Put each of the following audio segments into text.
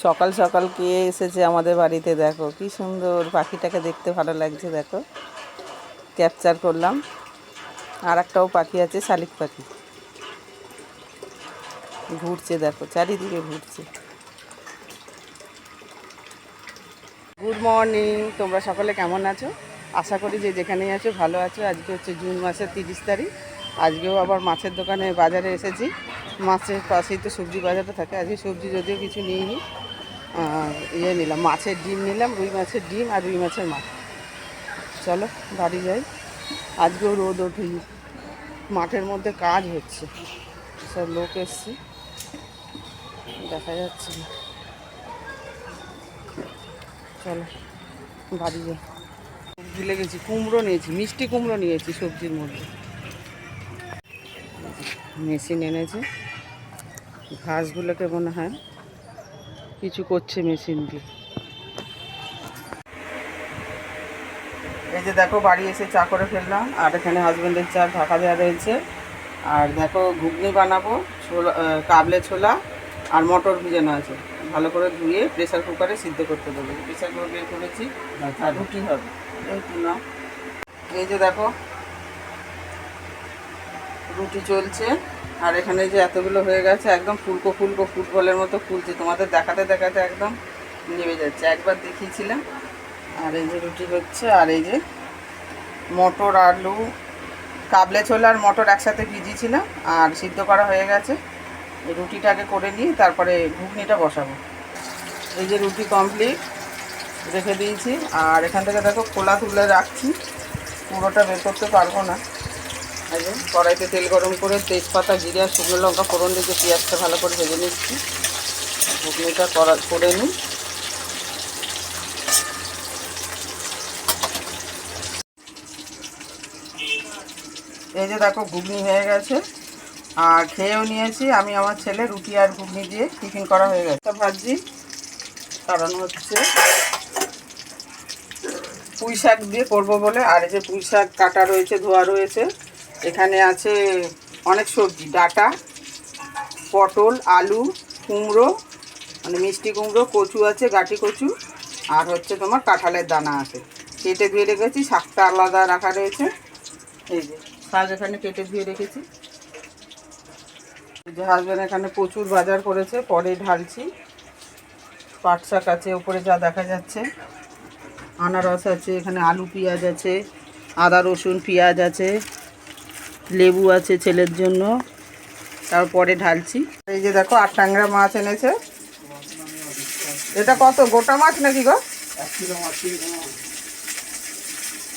সকাল সকাল কে এসেছে আমাদের বাড়িতে, দেখো কি সুন্দর পাখিটাকে দেখতে ভালো লাগছে। দেখো ক্যাপচার করলাম। আর একটাও পাখি আছে, শালিক পাখি, ঘুরছে, দেখো চারিদিকে ঘুরছে। গুড মর্নিং, তোমরা সকলে কেমন আছো? আশা করি যে যেখানেই আছো ভালো আছো। আজকে হচ্ছে জুন মাসের 30 তারিখ। আজকেও আবার মাছের দোকানে বাজারে এসেছি। মাছের পাশেই তো সবজি বাজারটা থাকে। আজকে সবজি যদিও কিছু নিইনি, নিলাম মাছের ডিম নিলাম, রুই মাছের ডিম আর রুই মাছের মাছ। চলো বাড়ি যাই। আজকেও রোদ ওঠেনি, মাঠের মধ্যে কাজ হচ্ছে, সব লোক এসছে, দেখা যাচ্ছে না। চলো বাড়ি যাই। সবজি লেগেছি, কুমড়ো নিয়েছি, মিষ্টি কুমড়ো নিয়েছি সবজির মধ্যে। মেশিন এনেছে, ঘাসগুলোকে মনে হয় কিছু করছে মেশিন দিয়ে। এই যে দেখো বাড়ি এসে চা করে ফেললাম, আর এখানে হাজব্যান্ডের চা ঢাকা দেওয়া রয়েছে। আর দেখো ঘুগনি বানাবো, ছোলা, কাবলে ছোলা আর মটর ভিজানো আছে। ভালো করে ধুয়ে প্রেসার কুকারে সিদ্ধ করতে দেবো। প্রেসার কুকার বের করেছি, আর রুটি হবে। একটু না, এই যে দেখো রুটি চলছে। আর এখানে যে এতগুলো হয়ে গেছে, একদম ফুলকো ফুলকো ফুটবলের মতো ফুলছে। তোমাদের দেখাতে দেখাতে একদম নেমে যাচ্ছে, একবার দেখিয়েছিলাম। আর এই যে রুটি হচ্ছে, আর এই যে মটর আলু, কাবলে ছোলা আর মটর একসাথে ভিজিয়েছিলাম আর সিদ্ধ করা হয়ে গেছে। এই রুটিটাকে করে নিই, তারপরে ঘুগনিটা বসাবো। এই যে রুটি কমপ্লিট রেখে দিয়েছি। আর এখান থেকে দেখো খোলা তুলে রাখছি, পুরোটা বের করতে পারবো না। এই যে কড়াইতে তেল গরম করে তেজপাতা, জিরা, শুকনো লঙ্কা ফোড়ন দিয়ে পেঁয়াজটা ভালো করে ভেজে নিচ্ছি। ঘুগনিটা করে নিই। এই যে দেখো ঘুগনি হয়ে গেছে, আর খেয়েও নিয়েছি আমি, আমার ছেলে। রুটি আর ঘুগনি দিয়ে টিফিন করা হয়ে গেছে। ভাজি কারণ হচ্ছে পুঁই শাক দিয়ে করবো বলে। আর এই যে পুঁই শাক কাটা রয়েছে, ধোয়া রয়েছে। এখানে আছে অনেক সবজি, ডাঁটা, পটল, আলু, কুমড়ো, মানে মিষ্টি কুমড়ো, কচু আছে, গাঁটি কচু, আর হচ্ছে তোমার কাঁঠালের দানা আছে। কেটে ধুয়ে রেখেছি, শাকটা আলাদা রাখা রয়েছে। এই যে শাক এখানে কেটে ধুয়ে রেখেছি। এই যে হাজব্যান্ড এখানে প্রচুর বাজার করেছে, পরে ঢালছি। পাট শাক আছে উপরে যা দেখা যাচ্ছে, আনারস আছে, এখানে আলু পেঁয়াজ আছে, আদা রসুন পেঁয়াজ আছে, লেবু আছে ছেলের জন্য, তারপরে ঢালছি। এই যে দেখো 8 ট্যাংরা মাছ এনেছে। এটা কত, গোটা মাছ নাকি গো? 1 কিলো মাছ।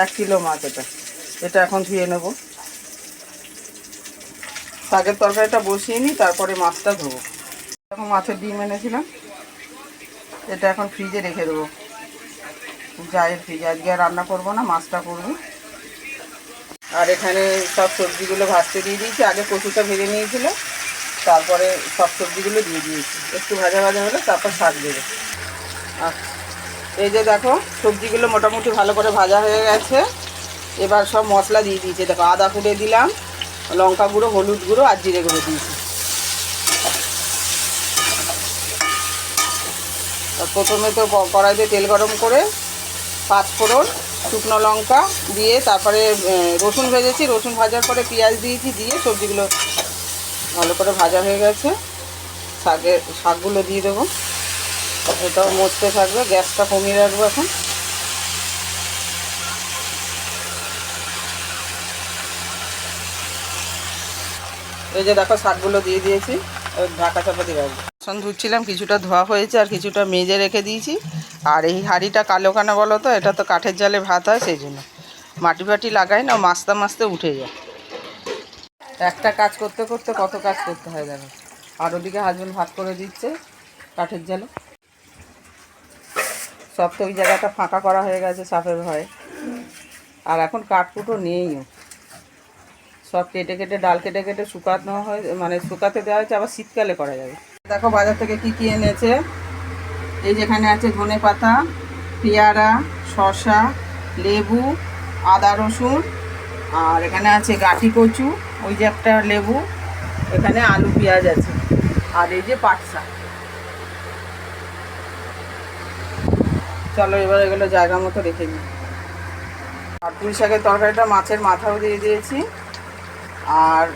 1 কিলো মাছ এটা। এটা এখন ধুয়ে নেব। শাকের তরকারিটা বসিয়ে নিই, তারপরে মাছটা ধোবো। এখন মাছের ডিম এনেছিলাম, এটা এখন ফ্রিজে রেখে দেবো। জায়ের ফ্রিজে। আজকে আর রান্না করবো না, মাছটা করবো। আর এখানে সব সবজিগুলো ভাজতে দিয়ে দিয়েছি। আগে কচুটা ভেজে নিয়েছিল, তারপরে সব সবজিগুলো দিয়ে দিয়েছি। একটু ভাজা ভাজা হলে তারপর শাক দেবে। আচ্ছা, এই যে দেখো সবজিগুলো মোটামুটি ভালো করে ভাজা হয়ে গেছে। এবার সব মশলা দিয়ে দিয়েছি। দেখো আদা কুড়ে দিলাম, লঙ্কা গুঁড়ো, হলুদ গুঁড়ো আর জিরে গুঁড়ো দিয়েছি। প্রথমে তো কড়াইতে তেল গরম করে 5 ফোড়ন, শুকনো লঙ্কা দিয়ে তারপরে রসুন ভেজেছি। রসুন ভাজার পরে পেঁয়াজ দিয়েছি, দিয়ে সবজিগুলো ভালো করে ভাজা হয়ে গেছে। শাকগুলো দিয়ে দেবো। এটাও মজতে থাকবে, গ্যাসটা কমিয়ে রাখবো এখন। এই যে দেখো শাকগুলো দিয়ে দিয়েছি, ঢাকা চাপা দিয়ে রাখবো। বাসন ধুচ্ছিলাম, কিছুটা ধোয়া হয়েছে আর কিছুটা মেজে রেখে দিয়েছি। আর এই হাঁড়িটা কালো কেন বলো তো? এটা তো কাঠের জালে ভাত হয়, সেই জন্য। মাটি ফাটি লাগাই না, মাছতে মাছতে উঠে যায়। একটা কাজ করতে করতে কত কাজ করতে হয় দেখো। আর ওদিকে হাজবেন্ড ভাত করে দিচ্ছে কাঠের জালে। সব তো ওই জায়গাটা ফাঁকা করা হয়ে গেছে সাপের ভয়ে। আর এখন কাঠকুটো নেইও, সব কেটে কেটে ডাল কেটে কেটে শুকানো হয়, মানে শুকাতে দেওয়া হয়েছে, আবার শীতকালে করা যাবে। দেখো বাজার থেকে কি কি এনেছে। এই যেখানে আছে ধনে পাতা, পেয়ারা, শসা, লেবু, আদা রসুন, আর এখানে আছে গাঁটি কচু, ওই যে একটা লেবু, এখানে আলু পেঁয়াজ আছে, আর এই যে পাট শাক। চলো এবার এগুলো জায়গা মতো রেখে দিই। আর পুঁই শাকের তরকারিটা মাছের মাথাও দিয়ে দিয়েছি, আর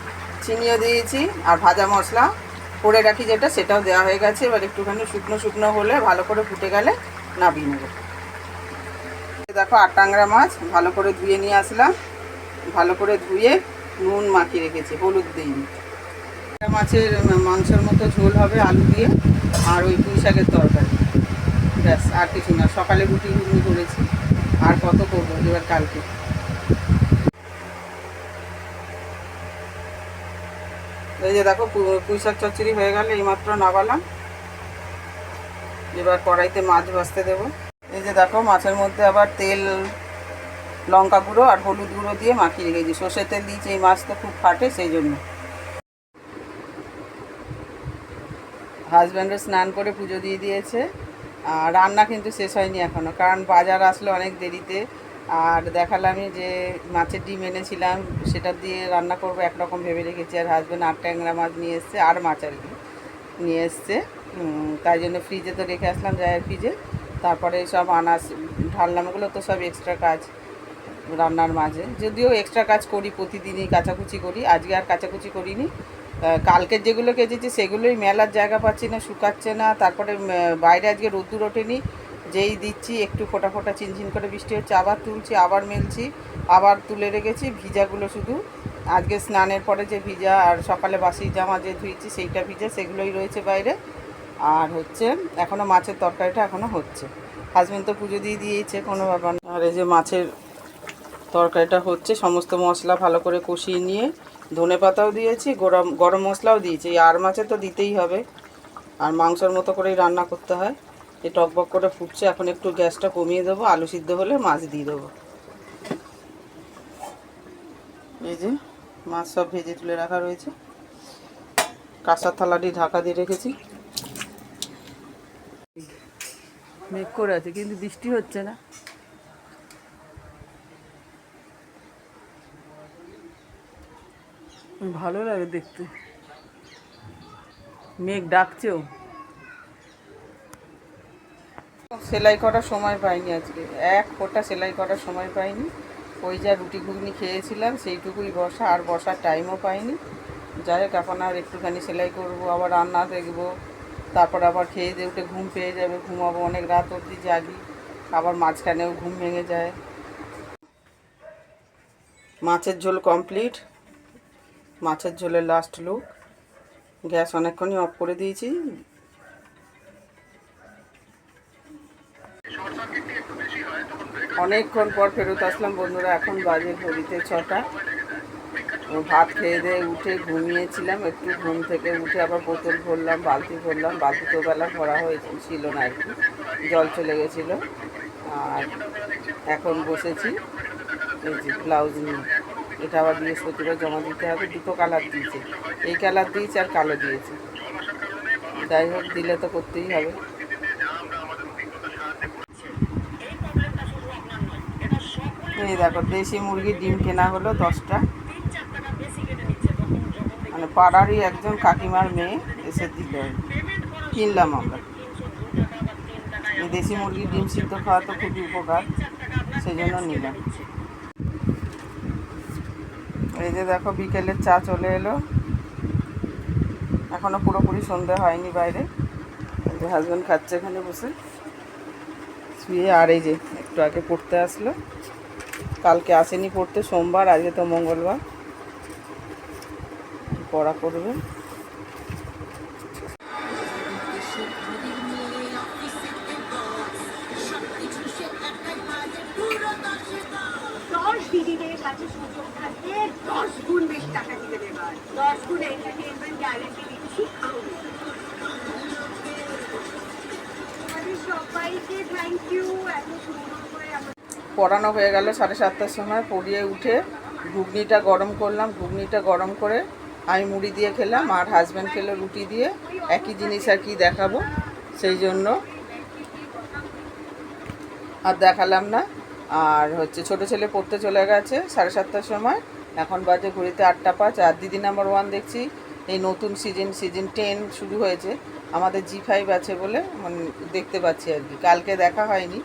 চিনিও দিয়েছি, আর ভাজা মশলা করে রাখি যেটা সেটাও দেওয়া হয়ে গেছে। এবার একটুখানি শুকনো শুকনো হলে ভালো করে ফুটে গেলে নামিয়ে নেব। দেখো 8 ট্যাংরা মাছ ভালো করে ধুয়ে নিয়ে আসলাম, ভালো করে ধুয়ে নুন মাখিয়ে রেখেছি, হলুদ দিইনি। মাছের মাংসের মতো ঝোল হবে আলু দিয়ে, আর ওই পুঁই শাকের তরকারি, ব্যাস আর কিছু না। সকালে রুটি ঘুগনি করেছি, আর কত করবো এবার কালকে। এই যে দেখো পুঁই শাক চচ্চড়ি হয়ে গেল, এইমাত্র নামালাম। এবার কড়াইতে মাছ ভাজতে দেবো। এই যে দেখো মাছের মধ্যে আবার তেল, লঙ্কা গুঁড়ো আর হলুদ গুঁড়ো দিয়ে মাখিয়ে রেখেছি। সর্ষের তেল দিয়েছি, এই মাছ তো খুব ফাটে সেই জন্য। হাজব্যান্ডও স্নান করে পুজো দিয়ে দিয়েছে। আর রান্না কিন্তু শেষ হয়নি এখনও, কারণ বাজার আসলো অনেক দেরিতে। আর দেখালামই যে মাছের ডিম এনেছিলাম, সেটা দিয়ে রান্না করবো একরকম ভেবে রেখেছি। আর হাজব্যান্ড 8 ট্যাংরা মাছ নিয়ে এসছে, আর মাছ আর কি নিয়ে এসছে, তাই জন্য ফ্রিজে তো রেখে আসলাম জায়ের ফ্রিজে। তারপরে সব আনাজ ঢাললাম, ওগুলো তো সব এক্সট্রা কাজ রান্নার মাঝে। যদিও এক্সট্রা কাজ করি প্রতিদিনই, কাচাকুচি করি, আজকে আর কাচাকুচি করিনি। কালকের যেগুলো কেচেছি সেগুলোই মেলার জায়গা পাচ্ছি না, শুকাচ্ছে না। তারপরে বাইরে আজকে রোদ্দুর ওঠেনি, যেই দিচ্ছি একটু ফোটা ফোটা চিনচিন করে বৃষ্টি হচ্ছে, আবার তুলছি, আবার মেলছি, আবার তুলে রেখেছি। ভিজাগুলো শুধু আজকে স্নানের পরে যে ভিজা, আর সকালে বাসি জামা যে ধুয়েছি সেইটা ভিজা, সেগুলোই রয়েছে বাইরে। আর হচ্ছে এখনও মাছের তরকারিটা এখনও হচ্ছে। হাজবেন্ড তো পুজো দিয়ে দিয়েছে, কোনো ব্যাপার না। আর এই যে মাছের তরকারিটা হচ্ছে, সমস্ত মশলা ভালো করে কষিয়ে নিয়ে ধনে পাতাও দিয়েছি, গরম মশলাও দিয়েছি। আর মাছে তো দিতেই হবে, আর মাংসর মতো করেই রান্না করতে হয়। এই টকবক করে ফুটছে, এখন একটু গ্যাসটা কমিয়ে দেবো, আলু সিদ্ধ হলে মাছ দিয়ে দেবো। এই যে মাছ সব ভেজে তুলে রাখা রয়েছে, কাঁসার থালাটি ঢাকা দিয়ে রেখেছি। মেঘ করে আছে কিন্তু বৃষ্টি হচ্ছে না। ভালো লাগে দেখতে, মেঘ ডাকছেও। সেলাই করার সময় পাইনি আজকে, এক ফোঁটা সেলাই করার সময় পাইনি। ওই যা রুটি ঘুগনি খেয়েছিলাম সেইটুকুই বসা, আর বসার টাইমও পাইনি। যাই হোক, এখন আর একটুখানি সেলাই করবো, আবার রান্না দেখবো, তারপর আবার খেয়ে দিয়ে উঠে ঘুম পেয়ে যাবে, ঘুমাবো, অনেক রাত অবধি জাগি, আবার মাঝখানেও ঘুম ভেঙে যায়। মাছের ঝোল কমপ্লিট, মাছের ঝোলের লাস্ট লুক। গ্যাস অনেকক্ষণই অফ করে দিয়েছি। অনেকক্ষণ পর ফেরত আসলাম বন্ধুরা, এখন বাজে ঘড়িতে 6টা। ভাত খেয়ে দিয়ে উঠে ঘুমিয়েছিলাম, একটু ঘুম থেকে উঠে আবার বোতল ভরলাম, বালতি ভরলাম। বালতি তো বেলা ভরা হয়েছিল না আর কি, জল চলে গেছিলো। আর এখন বসেছি এই যে ব্লাউজ নিয়ে। এটা আবার বৃহস্পতিবার জমা দিতে হবে, দুটো কালার দিয়েছে, এই কালার দিয়েছে আর কালো দিয়েছে। যাই হোক, দিলে তো করতেই হবে। এই দেখো দেশি মুরগির ডিম কেনা হলো 10টা, মানে পাড়ারই একজন কাকিমার মেয়ে এসে দিল, কিনলাম আমরা। এই দেশি মুরগির ডিম সিদ্ধ খাওয়া তো খুবই উপকার, সেই জন্য নিলাম। এই যে দেখো বিকেলের চা চলে এলো, এখনও পুরোপুরি সন্ধে হয়নি বাইরে। এই যে হাজব্যান্ড খাচ্ছে এখানে বসে শুয়ে। আর এই যে একটু আগে পড়তে আসলো, কালকে আসেনি পড়তে, সোমবার, আজকে তো মঙ্গলবার, পড়া করবে। দিদিদের কাছে সুযোগ থাকতে 10 গুণ বেশি টাকা দিতে দেবার, 10 গুণ এন্টারটেইনমেন্ট গ্যারান্টি দিচ্ছি আমি। আমাদের সবাইকে থ্যাংক ইউ, এত সুন্দর করে আমার পড়ানো হয়ে গেল 7:30টার সময়। পড়িয়ে উঠে ঘুগনিটা গরম করলাম, ঘুগনিটা গরম করে আমি মুড়ি দিয়ে খেলাম, আর হাজব্যান্ড খেলো রুটি দিয়ে। একই জিনিস আর কি দেখাবো, সেই জন্য আর দেখালাম না। আর হচ্ছে ছোটো ছেলে পড়তে চলে গেছে 7:30টার সময়, এখন বাজে ঘড়িতে 8:05। আর দিদি নাম্বার 1 দেখছি, এই নতুন সিজন 10 শুরু হয়েছে, আমাদের G5 আছে বলে মানে দেখতে পাচ্ছি আর কি, কালকে দেখা হয়নি।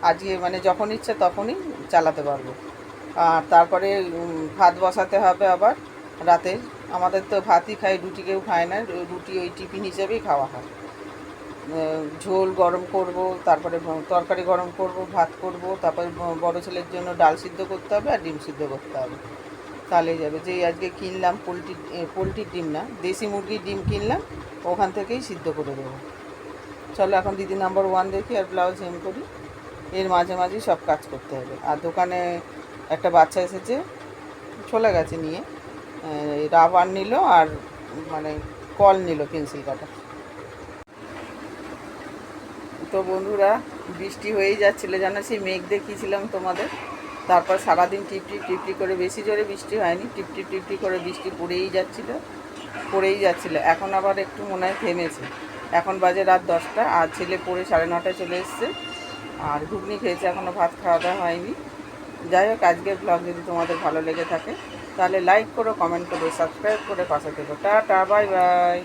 আজকে মানে যখন ইচ্ছে তখনই চালাতে পারবো। আর তারপরে ভাত বসাতে হবে আবার রাতে। আমাদের তো ভাতই খাই, রুটি কেউ খায় না, রুটি ওই টিফিন হিসেবেই খাওয়া হয়। ঝোল গরম করব, তারপরে তরকারি গরম করব, ভাত করব, তারপরে বড় ছেলের জন্য ডাল সিদ্ধ করতে হবে আর ডিম সিদ্ধ করতে হবে, তাহলেই যাবে। যেই আজকে কিনলাম পোলট্রির ডিম না, দেশি মুরগির ডিম কিনলাম, ওখান থেকেই সিদ্ধ করে দেবো। চলো এখন দিদি নাম্বার 1 দেখি আর ব্লাউজ হেম করি। এর মাঝে মাঝেই সব কাজ করতে হবে। আর দোকানে একটা বাচ্চা এসেছে, চলে গেছে নিয়ে, রাবার নিল আর মানে কল নিল পেন্সিল কাটা। তো বন্ধুরা, বৃষ্টি হয়েই যাচ্ছিলো, জানো সেই মেঘ দেখিয়েছিলাম তোমাদের। তারপর সারাদিন টিপটিপ টিপটি করে, বেশি জোরে বৃষ্টি হয়নি, টিপটিপ টিপটি করে বৃষ্টি পড়েই যাচ্ছিলো। এখন আবার একটু মনে হয় থেমেছে। এখন বাজে রাত 10টা, আর ছেলে পড়ে 9:30 চলে এসছে, আর ঘুগনি খেয়েছে, এখনও ভাত খাওয়া দাওয়া হয়নি। যাই হোক, আজকের ব্লগ যদি তোমাদের ভালো লেগে থাকে তাহলে লাইক করো, কমেন্ট করো, সাবস্ক্রাইব করে পাশে থেকো। Tata, bye bye.